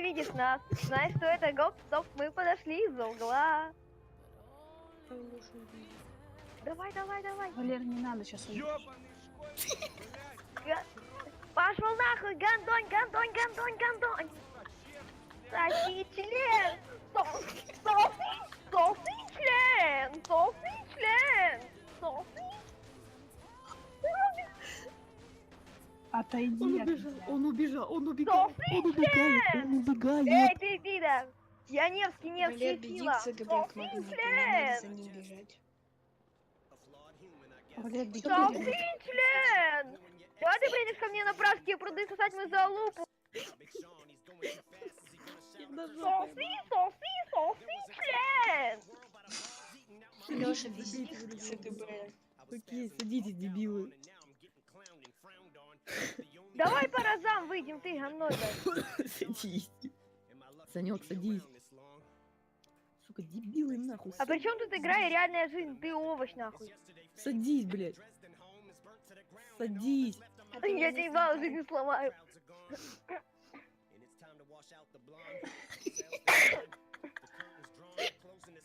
видишь нас, знаешь, что это гоп-стоп, мы подошли из-за угла. Давай, давай, давай. Валер, не надо сейчас. Ёбаный школьник, блядь! Пошел нахуй, гандонь, гандонь, гандонь, гандонь. Соси член! Соси член! Соси член! Соси! Отойди. Он убежал, он убегал. Соси член! Эй, ты пидор! Я Невский, Валер, Невский беги сила! к ЦГБ к магниту, не надо за ним бежать. Валер, беги. Соси член! Давай ты приедешь ко мне на пражские пруды сосать мою залупу! Соси, соси, соси член! Лёша, беги к ЦГБ. Окей, садитесь, дебилы. Давай по разам выйдем, ты говно, блядь. Садись. Санек, садись. Сука, дебилы нахуй. А при чем тут игра и реальная жизнь? Ты овощ, нахуй. Садись, блядь. Садись. Я тебе ебало жизнь сломаю.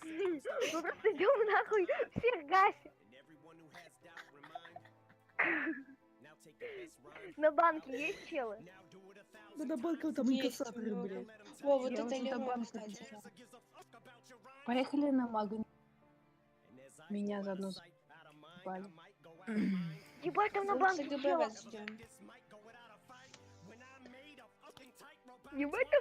Мы просто идем нахуй, всех гасим. На банке есть челы? Да на банках там Есть, инкассаторы, много. блядь. О, вот Я это уже Лера, добавлю, кстати. Поехали на магнит. Меня заодно запали. Ебать, там на Вот банке ЦГБ чел. вас ждем. Ебать, там